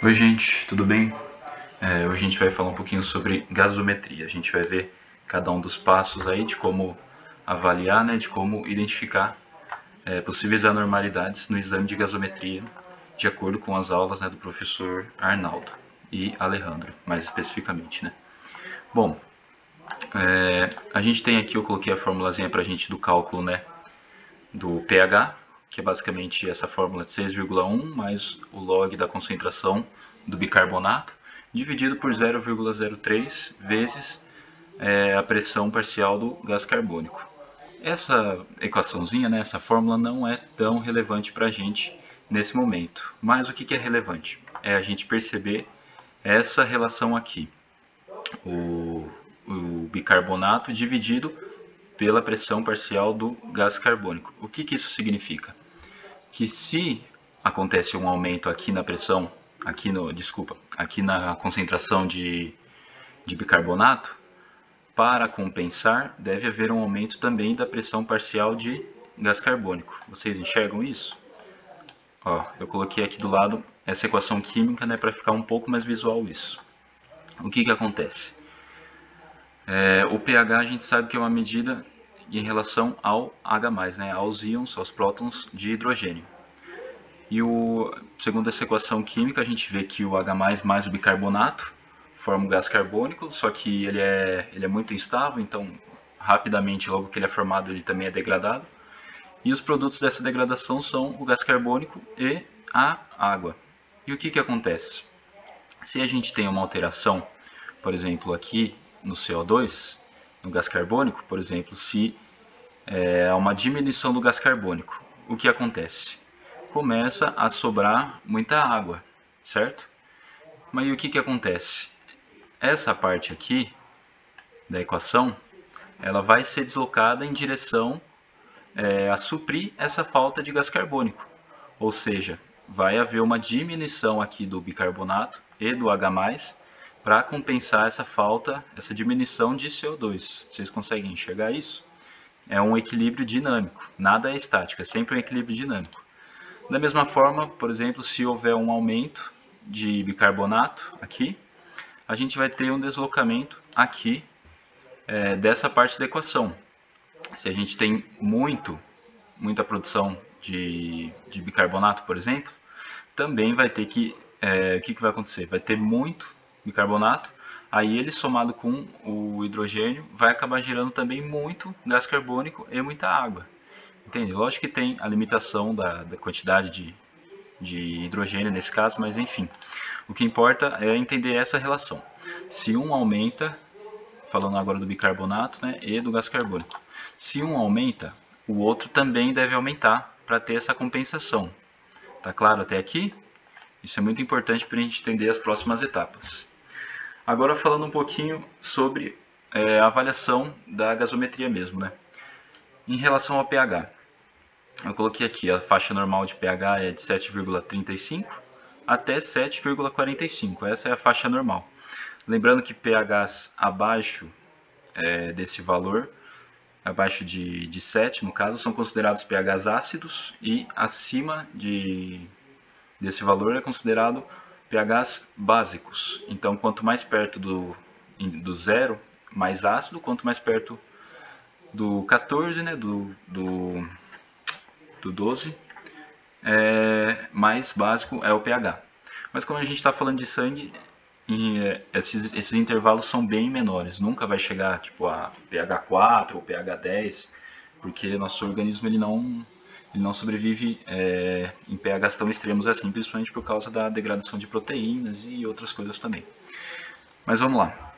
Oi gente, tudo bem? Hoje a gente vai falar um pouquinho sobre gasometria. A gente vai ver cada um dos passos aí de como avaliar, né, de como identificar possíveis anormalidades no exame de gasometria, de acordo com as aulas, né, do professor Arnaldo e Alejandro, mais especificamente, né? Bom, a gente tem aqui, eu coloquei a formulazinha pra gente do cálculo, né, do pH, que é basicamente essa fórmula de 6,1 mais o log da concentração do bicarbonato, dividido por 0,03 vezes a pressão parcial do gás carbônico. Essa equaçãozinha, né, essa fórmula não é tão relevante para a gente nesse momento. Mas o que é relevante? É a gente perceber essa relação aqui. O bicarbonato dividido pela pressão parcial do gás carbônico. O que isso significa? Que se acontece um aumento aqui na pressão, aqui na concentração de bicarbonato, para compensar, deve haver um aumento também da pressão parcial de gás carbônico. Vocês enxergam isso? Ó, eu coloquei aqui do lado essa equação química, né, para ficar um pouco mais visual isso. O que acontece? O pH a gente sabe que é uma medida em relação ao H+, né, aos íons, aos prótons de hidrogênio. E segundo essa equação química, a gente vê que o H+, mais o bicarbonato forma um gás carbônico, só que ele é muito instável, então rapidamente, logo que ele é formado, ele também é degradado. E os produtos dessa degradação são o gás carbônico e a água. E o que acontece? Se a gente tem uma alteração, por exemplo, aqui no CO2, no gás carbônico, por exemplo, se há uma diminuição do gás carbônico, o que acontece? Começa a sobrar muita água, certo? Mas e o que acontece? Essa parte aqui da equação, ela vai ser deslocada em direção a suprir essa falta de gás carbônico. Ou seja, vai haver uma diminuição aqui do bicarbonato e do H+, para compensar essa falta, essa diminuição de CO2. Vocês conseguem enxergar isso? É um equilíbrio dinâmico, nada é estático, é sempre um equilíbrio dinâmico. Da mesma forma, por exemplo, se houver um aumento de bicarbonato aqui, a gente vai ter um deslocamento aqui dessa parte da equação. Se a gente tem muita produção de bicarbonato, por exemplo, também vai ter o que vai acontecer? Vai ter muito bicarbonato, aí ele somado com o hidrogênio vai acabar gerando também muito gás carbônico e muita água. Entende? Lógico que tem a limitação da quantidade de hidrogênio nesse caso, mas enfim. O que importa é entender essa relação. Se um aumenta, falando agora do bicarbonato, né, e do gás carbônico. Se um aumenta, o outro também deve aumentar para ter essa compensação. Tá claro até aqui? Isso é muito importante para a gente entender as próximas etapas. Agora falando um pouquinho sobre a avaliação da gasometria mesmo, né? Em relação ao pH, eu coloquei aqui a faixa normal de pH é de 7,35 até 7,45. Essa é a faixa normal. Lembrando que pHs abaixo desse valor, abaixo de 7 no caso, são considerados pHs ácidos e acima desse valor é considerado pHs básicos. Então, quanto mais perto do zero, mais ácido, quanto mais perto do 14, né, do 12, mais básico é o pH. Mas como a gente está falando de sangue, esses intervalos são bem menores. Nunca vai chegar tipo a pH 4 ou pH 10, porque nosso organismo ele não sobrevive em pHs tão extremos assim, principalmente por causa da degradação de proteínas e outras coisas também. Mas vamos lá.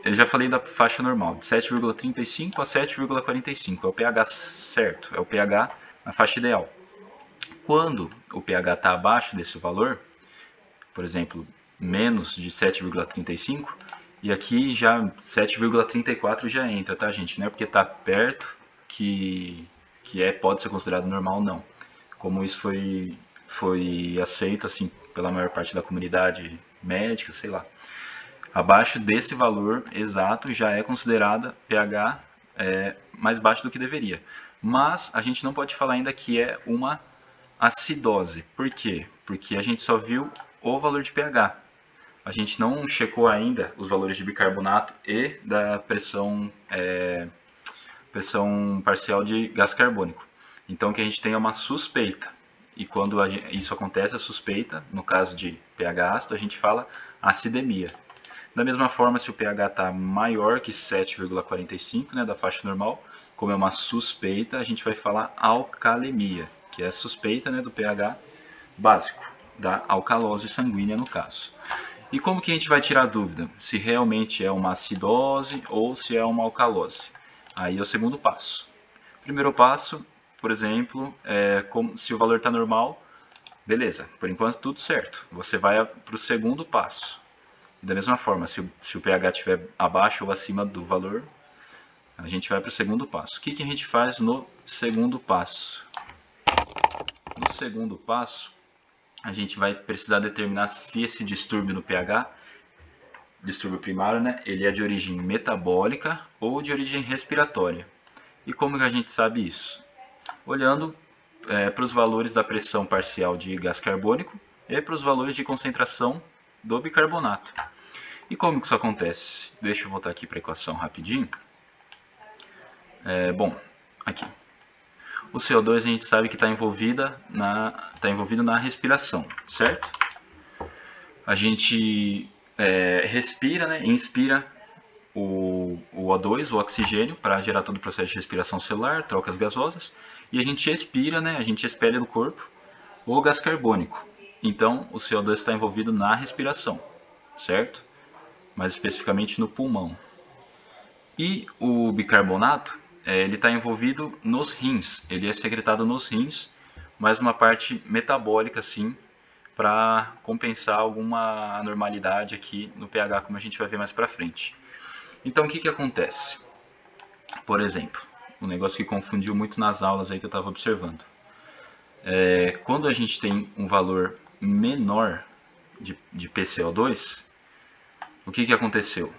Eu já falei da faixa normal, de 7,35 a 7,45. É o pH certo, é o pH na faixa ideal. Quando o pH está abaixo desse valor, por exemplo, menos de 7,35, e aqui já 7,34 já entra, tá, gente? Não é porque está perto que pode ser considerado normal, não. Como isso foi aceito assim pela maior parte da comunidade médica, sei lá. Abaixo desse valor exato já é considerada pH mais baixo do que deveria. Mas a gente não pode falar ainda que é uma acidose. Por quê? Porque a gente só viu o valor de pH. A gente não checou ainda os valores de bicarbonato e da pressão parcial de gás carbônico. Então, o que a gente tem é uma suspeita. E quando isso acontece, a suspeita, no caso de pH ácido, a gente fala acidemia. Da mesma forma, se o pH está maior que 7,45, né, da faixa normal, como é uma suspeita, a gente vai falar alcalemia, que é a suspeita, né, do pH básico, da alcalose sanguínea no caso. E como que a gente vai tirar a dúvida? Se realmente é uma acidose ou se é uma alcalose? Aí é o segundo passo. Primeiro passo, por exemplo, se o valor está normal, beleza, por enquanto tudo certo. Você vai para o segundo passo. Da mesma forma, se o pH estiver abaixo ou acima do valor, a gente vai para o segundo passo. O que a gente faz no segundo passo? No segundo passo, a gente vai precisar determinar se esse distúrbio no pH, distúrbio primário, né, ele é de origem metabólica ou de origem respiratória. E como que a gente sabe isso? Olhando para os valores da pressão parcial de gás carbônico e para os valores de concentração do bicarbonato. E como que isso acontece? Deixa eu voltar aqui para a equação rapidinho. Bom, aqui. O CO2 a gente sabe que está envolvido na respiração, certo? A gente respira, né, inspira o O2, o oxigênio, para gerar todo o processo de respiração celular, trocas gasosas, e a gente expira, né, a gente expele do corpo o gás carbônico. Então, o CO2 está envolvido na respiração, certo? Mais especificamente no pulmão. E o bicarbonato, ele está envolvido nos rins, ele é secretado nos rins, mas numa parte metabólica, sim, para compensar alguma anormalidade aqui no pH, como a gente vai ver mais para frente. Então, o que acontece? Por exemplo, um negócio que confundiu muito nas aulas aí que eu estava observando. Quando a gente tem um valor menor de PCO2, o que aconteceu?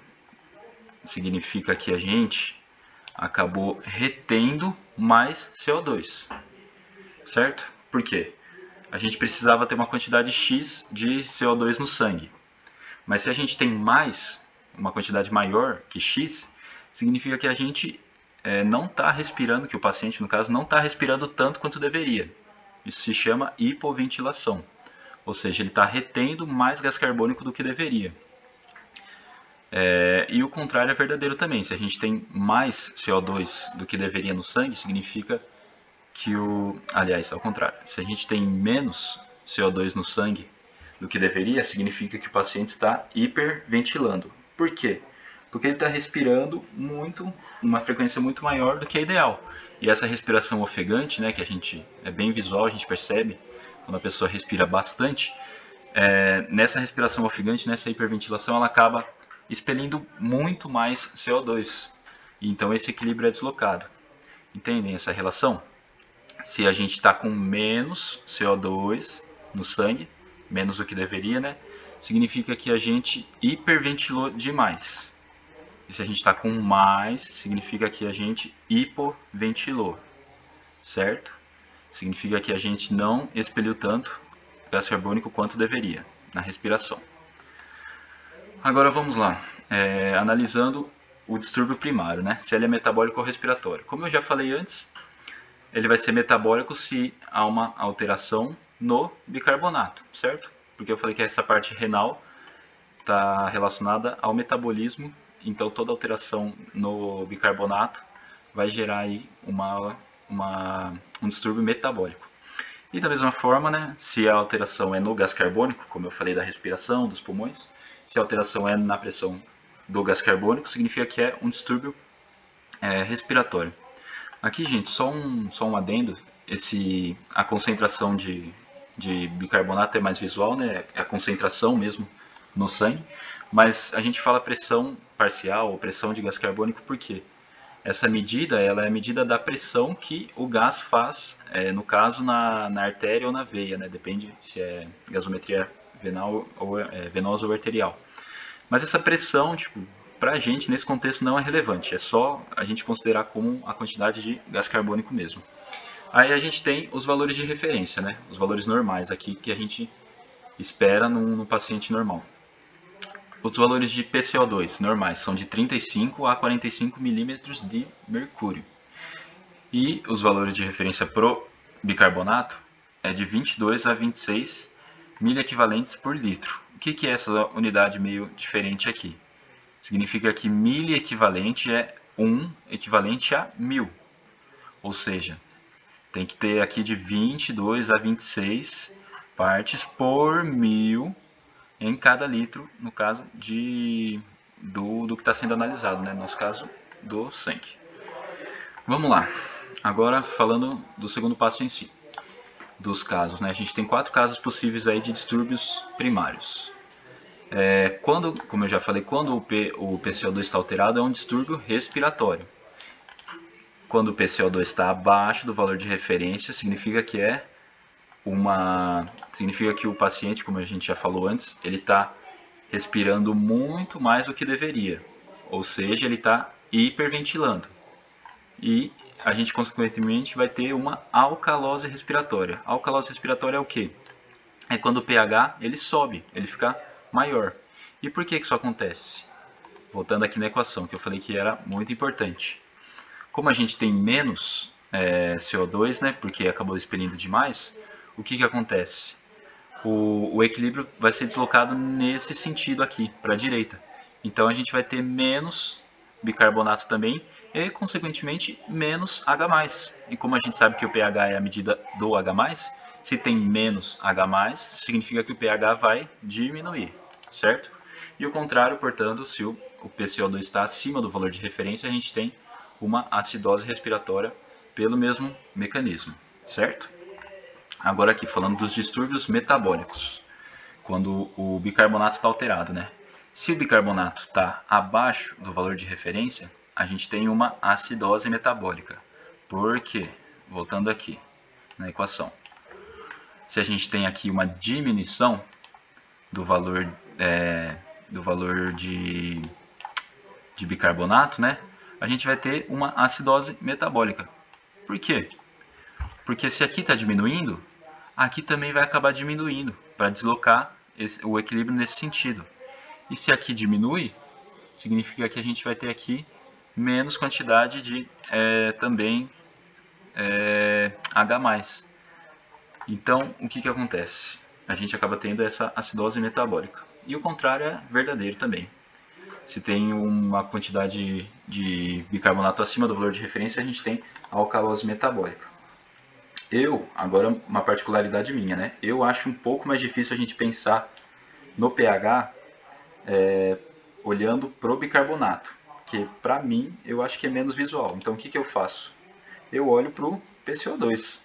Significa que a gente acabou retendo mais CO2, certo? Por quê? A gente precisava ter uma quantidade X de CO2 no sangue. Mas se a gente tem uma quantidade maior que X, significa que a gente não está respirando, que o paciente, no caso, não está respirando tanto quanto deveria. Isso se chama hipoventilação. Ou seja, ele está retendo mais gás carbônico do que deveria. E o contrário é verdadeiro também. Se a gente tem mais CO2 do que deveria no sangue, significa que aliás, ao contrário. Se a gente tem menos CO2 no sangue do que deveria, significa que o paciente está hiperventilando. Por quê? Porque ele está respirando uma frequência muito maior do que a ideal. E essa respiração ofegante, né, que a gente é bem visual, a gente percebe quando a pessoa respira bastante, nessa respiração ofegante, nessa hiperventilação, ela acaba expelindo muito mais CO2. Então esse equilíbrio é deslocado. Entendem essa relação? Se a gente está com menos CO2 no sangue, menos do que deveria, né? Significa que a gente hiperventilou demais. E se a gente está com mais, significa que a gente hipoventilou, certo? Significa que a gente não expeliu tanto gás carbônico quanto deveria na respiração. Agora vamos lá, analisando o distúrbio primário, né? Se ele é metabólico ou respiratório. Como eu já falei antes, ele vai ser metabólico se há uma alteração no bicarbonato, certo? Porque eu falei que essa parte renal está relacionada ao metabolismo, então toda alteração no bicarbonato vai gerar aí um distúrbio metabólico. E da mesma forma, né, se a alteração é no gás carbônico, como eu falei da respiração, dos pulmões, se a alteração é na pressão do gás carbônico, significa que é um distúrbio respiratório. Aqui, gente, só um adendo, a concentração de bicarbonato é mais visual, né? É a concentração mesmo no sangue, mas a gente fala pressão parcial ou pressão de gás carbônico porque essa medida ela é a medida da pressão que o gás faz, no caso na artéria ou na veia, né? Depende se é gasometria venosa ou arterial. Mas essa pressão, tipo, para a gente nesse contexto não é relevante, é só a gente considerar como a quantidade de gás carbônico mesmo. Aí a gente tem os valores de referência, né? Os valores normais aqui que a gente espera no paciente normal. Os valores de PCO2 normais são de 35 a 45 milímetros de mercúrio. E os valores de referência pro bicarbonato é de 22 a 26 miliequivalentes por litro. O que é essa unidade meio diferente aqui? Significa que miliequivalente é 1 equivalente a 1000. Ou seja, tem que ter aqui de 22 a 26 partes por 1000 em cada litro, no caso do que está sendo analisado, né? No nosso caso, do sangue. Vamos lá. Agora falando do segundo passo em si, dos casos, né? A gente tem 4 casos possíveis aí de distúrbios primários. Como eu já falei, quando o PCO2 está alterado, é um distúrbio respiratório. Quando o PCO2 está abaixo do valor de referência, significa que o paciente, como a gente já falou antes, ele está respirando muito mais do que deveria, ou seja, ele está hiperventilando. E a gente, consequentemente, vai ter uma alcalose respiratória. A alcalose respiratória é o quê? É quando o pH ele sobe, ele fica maior. E por que isso acontece? Voltando aqui na equação, que eu falei que era muito importante. Como a gente tem menos CO2, né, porque acabou expelindo demais, o que acontece? O equilíbrio vai ser deslocado nesse sentido aqui, para a direita. Então a gente vai ter menos bicarbonato também e, consequentemente, menos H+. E como a gente sabe que o pH é a medida do H+, se tem menos H+, significa que o pH vai diminuir, certo? E o contrário, portanto, se o PCO2 está acima do valor de referência, a gente tem uma acidose respiratória pelo mesmo mecanismo, certo? Agora aqui, falando dos distúrbios metabólicos, quando o bicarbonato está alterado, né? Se o bicarbonato está abaixo do valor de referência, a gente tem uma acidose metabólica. Por quê? Voltando aqui na equação. Se a gente tem aqui uma diminuição do valor de bicarbonato, né? A gente vai ter uma acidose metabólica. Por quê? Porque se aqui está diminuindo, aqui também vai acabar diminuindo, para deslocar o equilíbrio nesse sentido. E se aqui diminui, significa que a gente vai ter aqui menos quantidade de H+. Então, o que acontece? A gente acaba tendo essa acidose metabólica. E o contrário é verdadeiro também. Se tem uma quantidade de bicarbonato acima do valor de referência, a gente tem a alcalose metabólica. Agora uma particularidade minha, né? Eu acho um pouco mais difícil a gente pensar no pH olhando pro bicarbonato, que para mim eu acho que é menos visual. Então o que eu faço? Eu olho pro PCO2.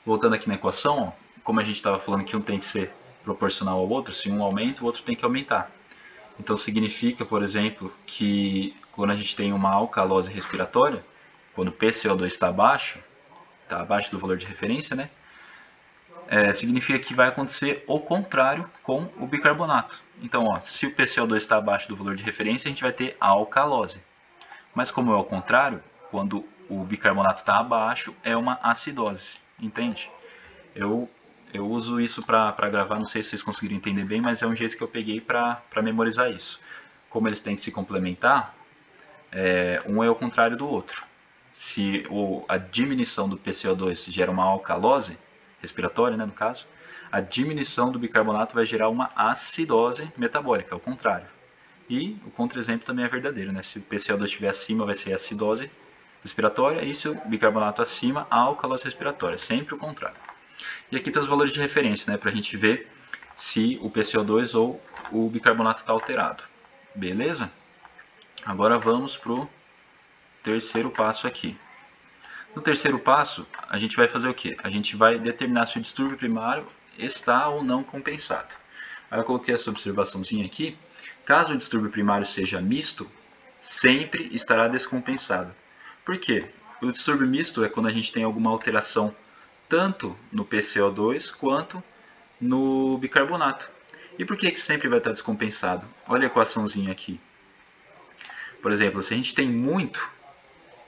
Voltando aqui na equação, ó, como a gente estava falando que um tem que ser proporcional ao outro, se um aumenta, o outro tem que aumentar. Então significa, por exemplo, que quando a gente tem uma alcalose respiratória, quando o PCO2 está abaixo do valor de referência, né? Significa que vai acontecer o contrário com o bicarbonato. Então, ó, se o PCO2 está abaixo do valor de referência, a gente vai ter a alcalose. Mas como é o contrário, quando o bicarbonato está abaixo, é uma acidose, entende? Eu uso isso para gravar, não sei se vocês conseguiram entender bem, mas é um jeito que eu peguei para memorizar isso. Como eles têm que se complementar, um é o contrário do outro. Se a diminuição do PCO2 gera uma alcalose respiratória, né, no caso, a diminuição do bicarbonato vai gerar uma acidose metabólica, ao contrário. E o contra-exemplo também é verdadeiro, né? Se o PCO2 estiver acima, vai ser acidose respiratória, e se o bicarbonato acima, a alcalose respiratória, sempre o contrário. E aqui tem os valores de referência, né, para a gente ver se o PCO2 ou o bicarbonato está alterado. Beleza? Agora vamos para o terceiro passo aqui. No terceiro passo, a gente vai fazer o quê? A gente vai determinar se o distúrbio primário está ou não compensado. Aí eu coloquei essa observaçãozinha aqui. Caso o distúrbio primário seja misto, sempre estará descompensado. Por quê? O distúrbio misto é quando a gente tem alguma alteração tanto no PCO2 quanto no bicarbonato. E por que sempre vai estar descompensado? Olha a equaçãozinha aqui. Por exemplo, se a gente tem muito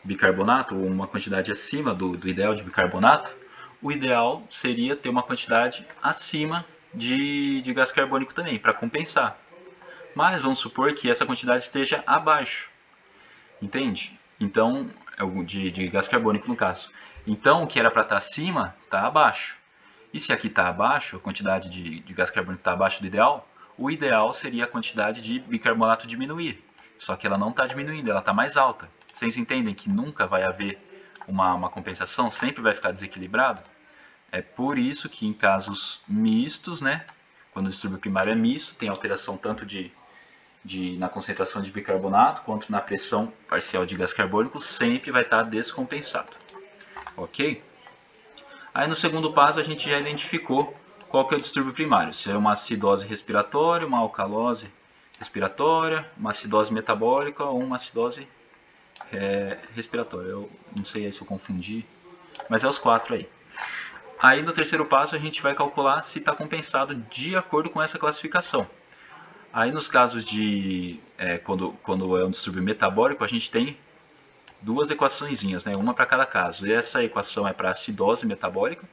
bicarbonato, ou uma quantidade acima do ideal de bicarbonato, o ideal seria ter uma quantidade acima de gás carbônico também, para compensar. Mas vamos supor que essa quantidade esteja abaixo, entende? Então, de gás carbônico no caso. Então, o que era para estar acima, está abaixo. E se aqui está abaixo, a quantidade de gás carbônico está abaixo do ideal, o ideal seria a quantidade de bicarbonato diminuir. Só que ela não está diminuindo, ela está mais alta. Vocês entendem que nunca vai haver uma compensação, sempre vai ficar desequilibrado? É por isso que em casos mistos, né, quando o distúrbio primário é misto, tem alteração tanto na concentração de bicarbonato quanto na pressão parcial de gás carbônico, sempre vai estar descompensado. Ok? Aí no segundo passo a gente já identificou qual que é o distúrbio primário. Se é uma acidose respiratória, uma alcalose respiratória, uma acidose metabólica ou uma acidose respiratória. Eu não sei aí se eu confundi, mas é os 4 aí. Aí no terceiro passo a gente vai calcular se está compensado de acordo com essa classificação. Aí nos casos de quando é um distúrbio metabólico, a gente tem duas equaçõezinhas, né? Uma para cada caso. E essa equação é para acidose metabólica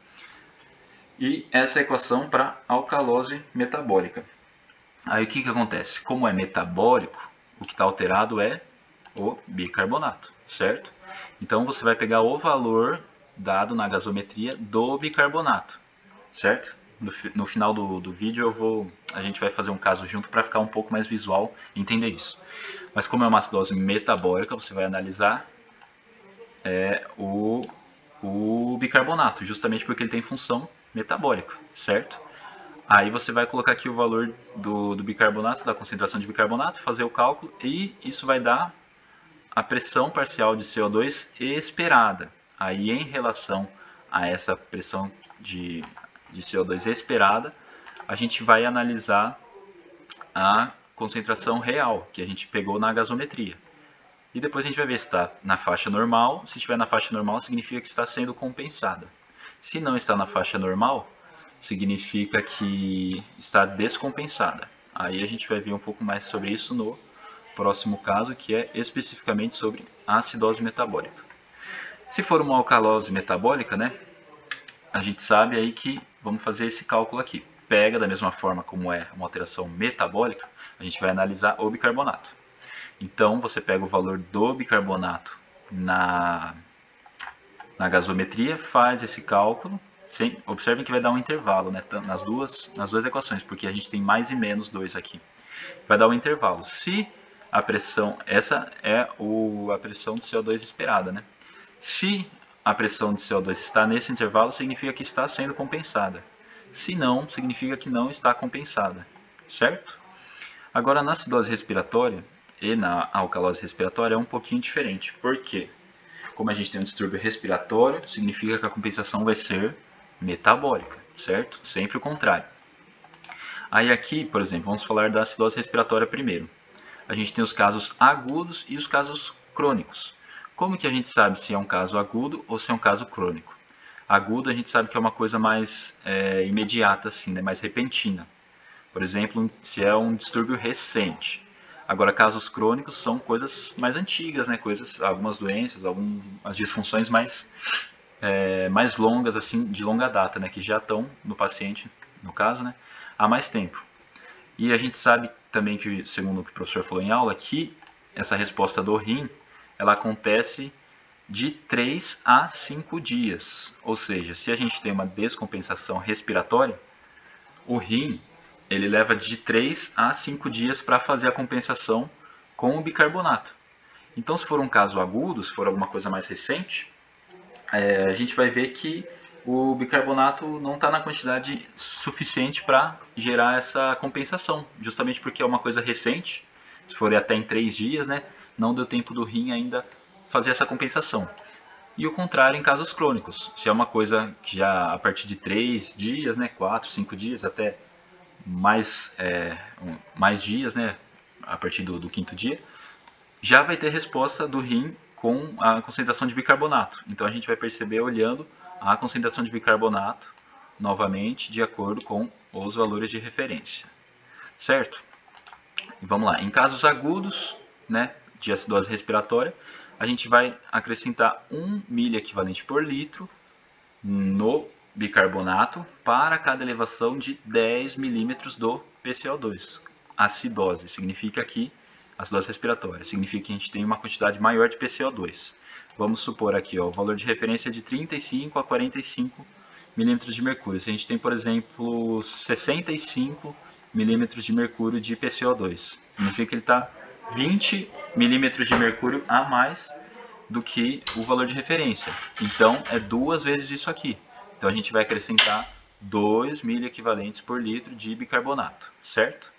e essa equação para alcalose metabólica. Aí o que acontece? Como é metabólico, o que está alterado é o bicarbonato, certo? Então você vai pegar o valor dado na gasometria do bicarbonato, certo? No final do vídeo a gente vai fazer um caso junto para ficar um pouco mais visual e entender isso. Mas como é uma acidose metabólica, você vai analisar o bicarbonato, justamente porque ele tem função metabólica, certo? Aí você vai colocar aqui o valor do bicarbonato, da concentração de bicarbonato, fazer o cálculo e isso vai dar a pressão parcial de CO2 esperada. Aí em relação a essa pressão de CO2 esperada, a gente vai analisar a concentração real que a gente pegou na gasometria. E depois a gente vai ver se está na faixa normal. Se estiver na faixa normal, significa que está sendo compensada. Se não está na faixa normal, significa que está descompensada. Aí a gente vai ver um pouco mais sobre isso no próximo caso, que é especificamente sobre a acidose metabólica. Se for uma alcalose metabólica, né, a gente sabe aí que vamos fazer esse cálculo aqui. Pega da mesma forma como é uma alteração metabólica, a gente vai analisar o bicarbonato. Então você pega o valor do bicarbonato na gasometria, faz esse cálculo. Observem que vai dar um intervalo, né, nas duas equações, porque a gente tem mais e menos 2 aqui. Vai dar um intervalo. Se a pressão, essa é a pressão de CO2 esperada, né? Se a pressão de CO2 está nesse intervalo, significa que está sendo compensada. Se não, significa que não está compensada, certo? Agora, na acidose respiratória e na alcalose respiratória é um pouquinho diferente. Por quê? Como a gente tem um distúrbio respiratório, significa que a compensação vai ser metabólica, certo? Sempre o contrário. Aí aqui, por exemplo, vamos falar da acidose respiratória primeiro. A gente tem os casos agudos e os casos crônicos. Como que a gente sabe se é um caso agudo ou se é um caso crônico? Agudo a gente sabe que é uma coisa mais imediata, assim, né? Mais repentina. Por exemplo, se é um distúrbio recente. Agora, casos crônicos são coisas mais antigas, né? Algumas doenças, algumas disfunções mais longas, assim, de longa data, né? Que já estão no paciente, no caso, né? Há mais tempo. E a gente sabe também que, segundo o que o professor falou em aula, que essa resposta do rim, ela acontece de 3 a 5 dias. Ou seja, se a gente tem uma descompensação respiratória, o rim ele leva de 3 a 5 dias para fazer a compensação com o bicarbonato. Então, se for um caso agudo, se for alguma coisa mais recente, a gente vai ver que o bicarbonato não está na quantidade suficiente para gerar essa compensação, justamente porque é uma coisa recente, se for até em 3 dias, né, não deu tempo do rim ainda fazer essa compensação. E o contrário em casos crônicos, se é uma coisa que já a partir de 3 dias, né, 4, 5 dias, até mais dias, né, a partir do 5º dia, já vai ter resposta do rim com a concentração de bicarbonato. Então a gente vai perceber olhando a concentração de bicarbonato novamente de acordo com os valores de referência, certo? E vamos lá, em casos agudos, né, de acidose respiratória, a gente vai acrescentar 1 milha equivalente por litro no bicarbonato para cada elevação de 10 milímetros do PCO2. Acidose significa que, acidose respiratória, significa que a gente tem uma quantidade maior de PCO2. Vamos supor aqui, ó, o valor de referência é de 35 a 45 milímetros de mercúrio. Se a gente tem, por exemplo, 65 milímetros de mercúrio de PCO2, significa que ele está 20 milímetros de mercúrio a mais do que o valor de referência. Então, é 2 vezes isso aqui. Então, a gente vai acrescentar 2 milha equivalentes por litro de bicarbonato, certo?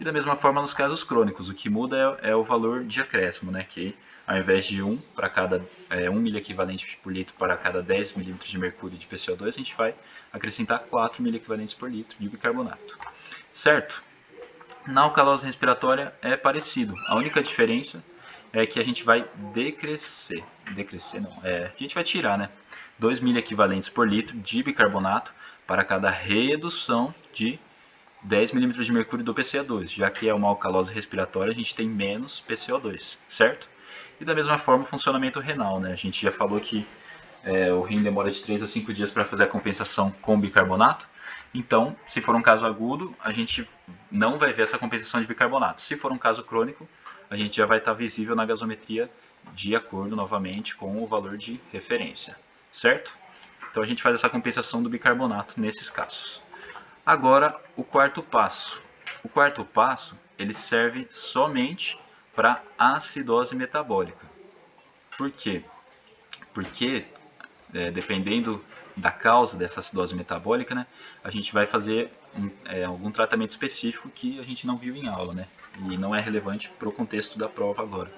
E da mesma forma nos casos crônicos, o que muda é o valor de acréscimo, né? Que ao invés de 1 para cada 1 milha equivalente por litro para cada 10 milímetros de mercúrio de PCO2, a gente vai acrescentar 4 milha equivalentes por litro de bicarbonato, certo? Na alcalose respiratória é parecido. A única diferença é que a gente vai decrescer não, a gente vai tirar, né? 2 milha equivalentes por litro de bicarbonato para cada redução de 10 milímetros de mercúrio do PCO2, já que é uma alcalose respiratória, a gente tem menos PCO2, certo? E da mesma forma o funcionamento renal, né? A gente já falou que o rim demora de 3 a 5 dias para fazer a compensação com bicarbonato. Então, se for um caso agudo, a gente não vai ver essa compensação de bicarbonato. Se for um caso crônico, a gente já vai estar visível na gasometria de acordo novamente com o valor de referência, certo? Então a gente faz essa compensação do bicarbonato nesses casos. Agora, o quarto passo. O quarto passo, ele serve somente para acidose metabólica. Por quê? Porque, dependendo da causa dessa acidose metabólica, né, a gente vai fazer algum tratamento específico que a gente não viu em aula, né, e não é relevante para o contexto da prova agora.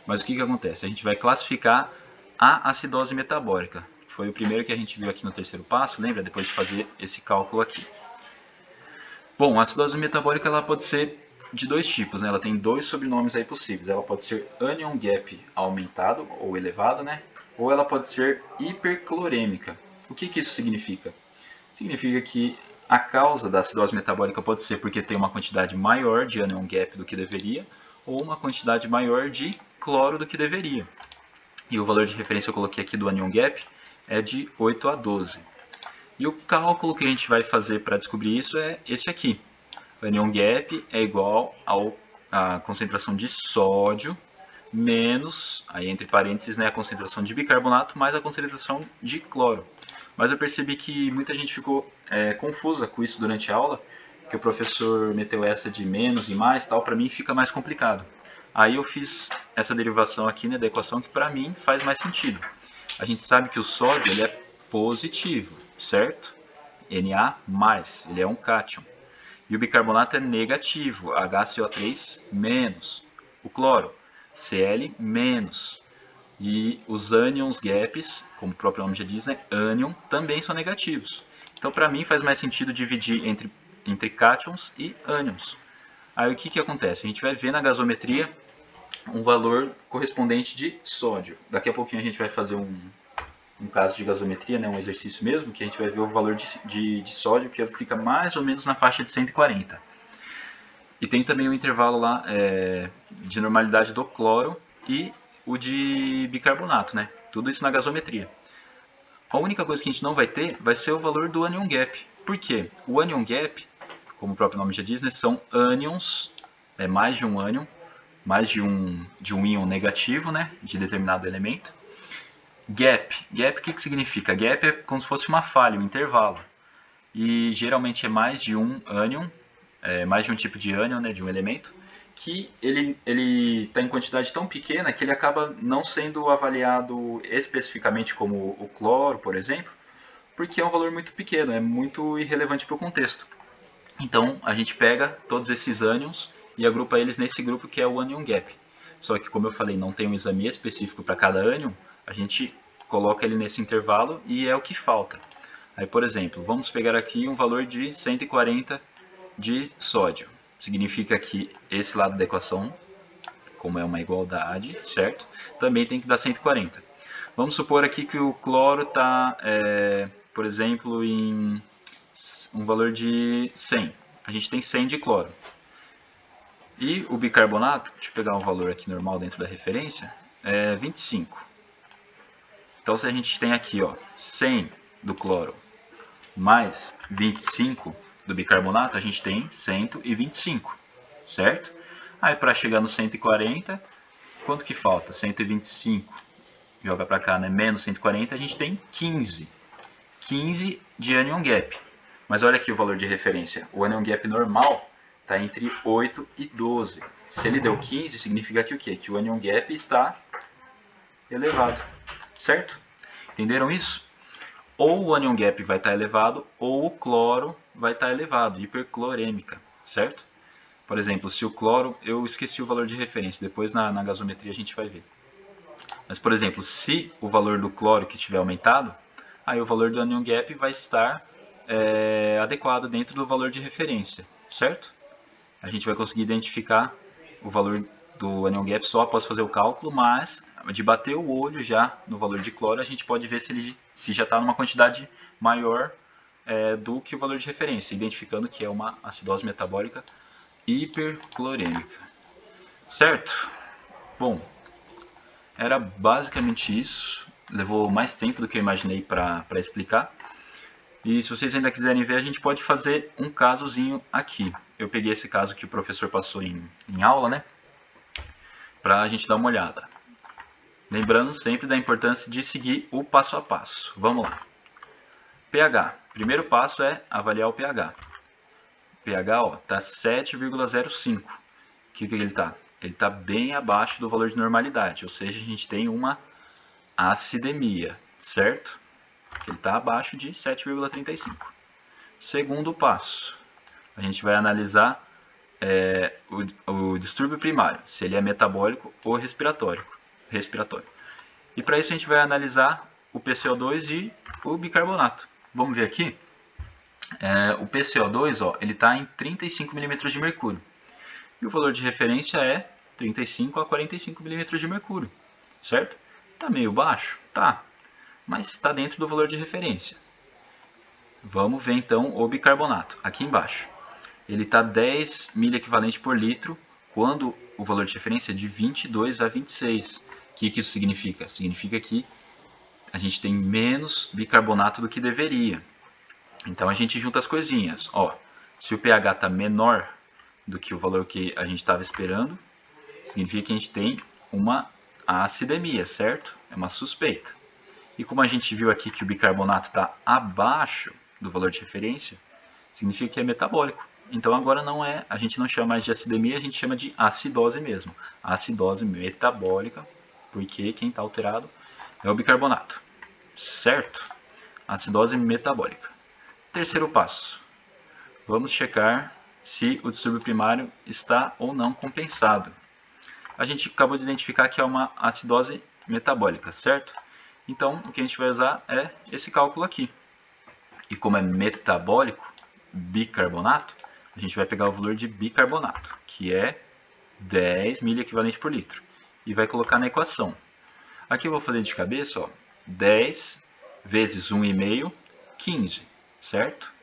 Mas o que acontece? A gente vai classificar a acidose metabólica. Foi o primeiro que a gente viu aqui no terceiro passo, lembra? Depois de fazer esse cálculo aqui. Bom, a acidose metabólica ela pode ser de 2 tipos, né? Ela tem 2 sobrenomes aí possíveis. Ela pode ser anion gap aumentado ou elevado, né? Ou ela pode ser hiperclorêmica. O que isso significa? Significa que a causa da acidose metabólica pode ser porque tem uma quantidade maior de anion gap do que deveria, ou uma quantidade maior de cloro do que deveria. E o valor de referência eu coloquei aqui do anion gap é de 8 a 12. E o cálculo que a gente vai fazer para descobrir isso é esse aqui. O anion gap é igual à concentração de sódio menos, aí entre parênteses, né, a concentração de bicarbonato mais a concentração de cloro. Mas eu percebi que muita gente ficou confusa com isso durante a aula, que o professor meteu essa de menos e mais, tal, para mim fica mais complicado. Aí eu fiz essa derivação aqui, né, da equação que para mim faz mais sentido. A gente sabe que o sódio ele é positivo, certo? Na+, ele é um cátion. E o bicarbonato é negativo, HCO3-. O cloro, Cl-. E os anions gaps, como o próprio nome já diz, né, anion, também são negativos. Então, para mim, faz mais sentido dividir entre cátions e ânions. Aí, o que acontece? A gente vai ver na gasometria um valor correspondente de sódio. Daqui a pouquinho a gente vai fazer um caso de gasometria, né, um exercício mesmo, que a gente vai ver o valor de sódio, que fica mais ou menos na faixa de 140. E tem também o intervalo lá de normalidade do cloro e o de bicarbonato, né? Tudo isso na gasometria. A única coisa que a gente não vai ter vai ser o valor do anion gap. Por quê? O anion gap, como o próprio nome já diz, né, são ânions, mais de um ânion, mais de um íon negativo, né, de determinado elemento. Gap o que significa? Gap é como se fosse uma falha, um intervalo. E geralmente é mais de um ânion, mais de um tipo de ânion, né, de um elemento, que ele está em quantidade tão pequena que ele acaba não sendo avaliado especificamente como o cloro, por exemplo, porque é um valor muito pequeno, é muito irrelevante para o contexto. Então a gente pega todos esses ânions e agrupa eles nesse grupo que é o anion gap. Só que, como eu falei, não tem um exame específico para cada ânion, a gente coloca ele nesse intervalo e é o que falta. Aí, por exemplo, vamos pegar aqui um valor de 140 de sódio. Significa que esse lado da equação, como é uma igualdade, certo? Também tem que dar 140. Vamos supor aqui que o cloro está, por exemplo, em um valor de 100. A gente tem 100 de cloro. E o bicarbonato, deixa eu pegar um valor aqui normal dentro da referência, 25. Então, se a gente tem aqui, ó, 100 do cloro mais 25 do bicarbonato, a gente tem 125, certo? Aí, para chegar no 140, quanto que falta? 125, joga para cá, né? Menos 140, a gente tem 15. 15 de anion gap. Mas olha aqui o valor de referência. O anion gap normal está entre 8 e 12. Se ele deu 15, significa que o quê? Que o anion gap está elevado, certo? Entenderam isso? Ou o anion gap vai estar elevado, ou o cloro vai estar elevado, hiperclorêmica, certo? Por exemplo, se o cloro, eu esqueci o valor de referência, depois na gasometria a gente vai ver. Mas, por exemplo, se o valor do cloro que tiver aumentado, aí o valor do anion gap vai estar adequado dentro do valor de referência, certo? A gente vai conseguir identificar o valor do anion gap só após fazer o cálculo, mas de bater o olho já no valor de cloro, a gente pode ver se já está numa quantidade maior do que o valor de referência, identificando que é uma acidose metabólica hiperclorêmica, certo? Bom, era basicamente isso. Levou mais tempo do que eu imaginei para explicar. E se vocês ainda quiserem ver, a gente pode fazer um casozinho aqui. Eu peguei esse caso que o professor passou em aula, né? Para a gente dar uma olhada. Lembrando sempre da importância de seguir o passo a passo. Vamos lá. pH. Primeiro passo é avaliar o pH. O pH está 7,05. O que ele está? Ele está bem abaixo do valor de normalidade, ou seja, a gente tem uma acidemia, certo? Ele está abaixo de 7,35. Segundo passo, a gente vai analisar o distúrbio primário, se ele é metabólico ou respiratório. E para isso a gente vai analisar o PCO2 e o bicarbonato. Vamos ver aqui. O PCO2 ele está em 35 mm de mercúrio. E o valor de referência é 35 a 45 mm de mercúrio, certo? Está meio baixo? Tá, mas está dentro do valor de referência. Vamos ver então o bicarbonato, aqui embaixo. Ele está 10 miliequivalente por litro, quando o valor de referência é de 22 a 26. O que isso significa? Significa que a gente tem menos bicarbonato do que deveria. Então a gente junta as coisinhas. Se o pH está menor do que o valor que a gente estava esperando, significa que a gente tem uma acidemia, certo? É uma suspeita. E como a gente viu aqui que o bicarbonato está abaixo do valor de referência, significa que é metabólico. Então agora a gente não chama mais de acidemia, a gente chama de acidose mesmo. Acidose metabólica, porque quem está alterado é o bicarbonato, certo? Acidose metabólica. Terceiro passo. Vamos checar se o distúrbio primário está ou não compensado. A gente acabou de identificar que é uma acidose metabólica, certo? Então, o que a gente vai usar é esse cálculo aqui. E como é metabólico, bicarbonato, a gente vai pegar o valor de bicarbonato, que é 10 miliequivalente por litro. E vai colocar na equação. Aqui eu vou fazer de cabeça, 10 vezes 1,5, 15, certo?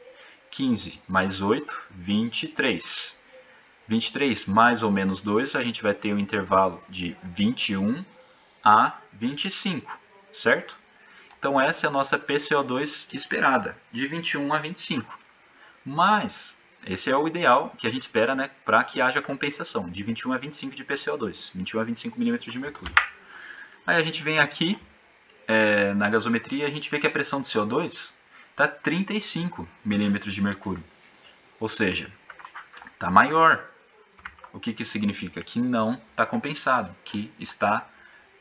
15 mais 8, 23. 23 mais ou menos 2, a gente vai ter um intervalo de 21 a 25, certo? Então essa é a nossa PCO2 esperada, de 21 a 25. Mas esse é o ideal que a gente espera, né, para que haja compensação, de 21 a 25 de PCO2, 21 a 25 milímetros de mercúrio. Aí a gente vem aqui na gasometria e a gente vê que a pressão do CO2 está 35 milímetros de mercúrio, ou seja, está maior. O que isso significa? Que não está compensado, que está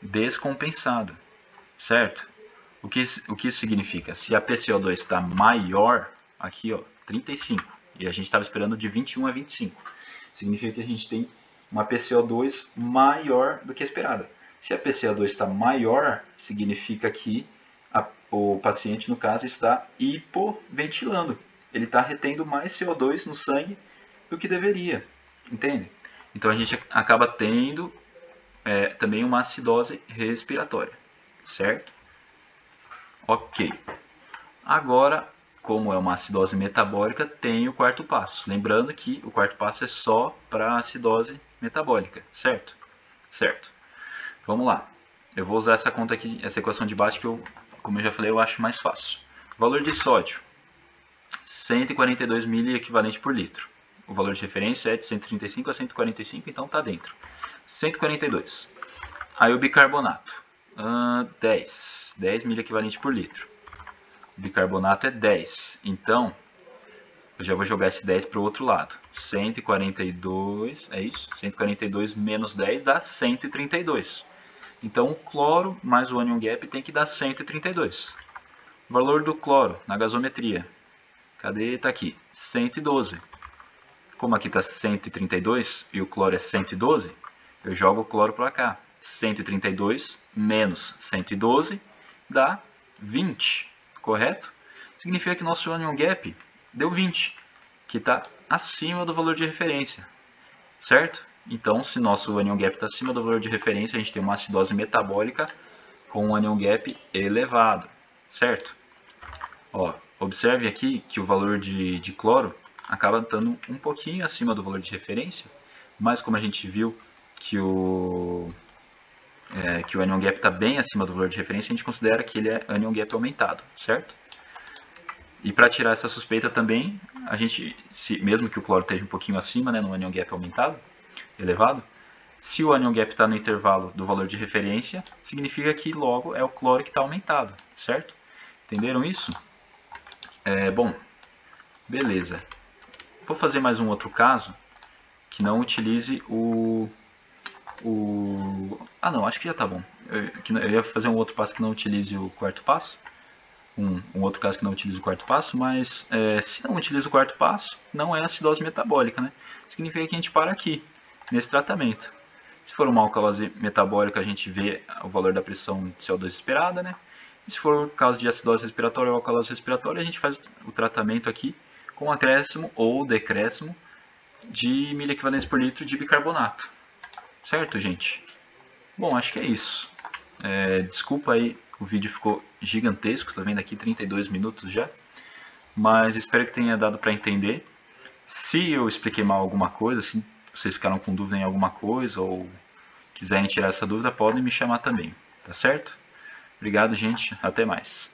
descompensado, certo? O que isso significa? Se a PCO2 está maior, aqui 35, e a gente estava esperando de 21 a 25, significa que a gente tem uma PCO2 maior do que a esperada. Se a PCO2 está maior, significa que o paciente, no caso, está hipoventilando. Ele está retendo mais CO2 no sangue do que deveria, entende? Então a gente acaba tendo também uma acidose respiratória, certo? Ok. Agora, como é uma acidose metabólica, tem o quarto passo. Lembrando que o quarto passo é só para a acidose metabólica, certo? Certo. Vamos lá. eu vou usar essa conta aqui, essa equação de baixo que eu, como eu já falei, eu acho mais fácil. Valor de sódio, 142 ml equivalente por litro. O valor de referência é de 135 a 145, então está dentro. 142. Aí o bicarbonato, 10 ml equivalente por litro. O bicarbonato é 10, então eu já vou jogar esse 10 para o outro lado. 142, é isso? 142 menos 10 dá 132. Então o cloro mais o anion gap tem que dar 132. Valor do cloro na gasometria. Cadê? Está aqui. 112. Como aqui está 132 e o cloro é 112, eu jogo o cloro para cá. 132 menos 112 dá 20, correto? Significa que nosso anion gap deu 20, que está acima do valor de referência, certo? Então, se nosso anion gap está acima do valor de referência, a gente tem uma acidose metabólica com um anion gap elevado, certo? Ó, observe aqui que o valor de cloro acaba estando um pouquinho acima do valor de referência, mas como a gente viu que o anion gap está bem acima do valor de referência, a gente considera que ele é anion gap aumentado, certo? E para tirar essa suspeita também, a gente, mesmo que o cloro esteja um pouquinho acima, né, no anion gap aumentado, elevado, se o anion gap está no intervalo do valor de referência, significa que logo é o cloro que está aumentado, certo? Entenderam isso? Bom, beleza. Vou fazer mais um outro caso que não utilize Ah não, acho que já está bom. Eu ia fazer um outro passo que não utilize o quarto passo. Um outro caso que não utiliza o quarto passo, mas se não utiliza o quarto passo, não é acidose metabólica, né? Significa que a gente para aqui, nesse tratamento. Se for uma alcalose metabólica, a gente vê o valor da pressão de CO2 esperada, né? E se for o caso de acidose respiratória ou alcalose respiratória, a gente faz o tratamento aqui com acréscimo ou decréscimo de miliequivalentes por litro de bicarbonato. Certo, gente? Bom, acho que é isso. Desculpa aí, o vídeo ficou gigantesco, tá vendo aqui 32 minutos já, mas espero que tenha dado para entender. Se eu expliquei mal alguma coisa, se vocês ficaram com dúvida em alguma coisa ou quiserem tirar essa dúvida, podem me chamar também, tá certo? Obrigado, gente, até mais.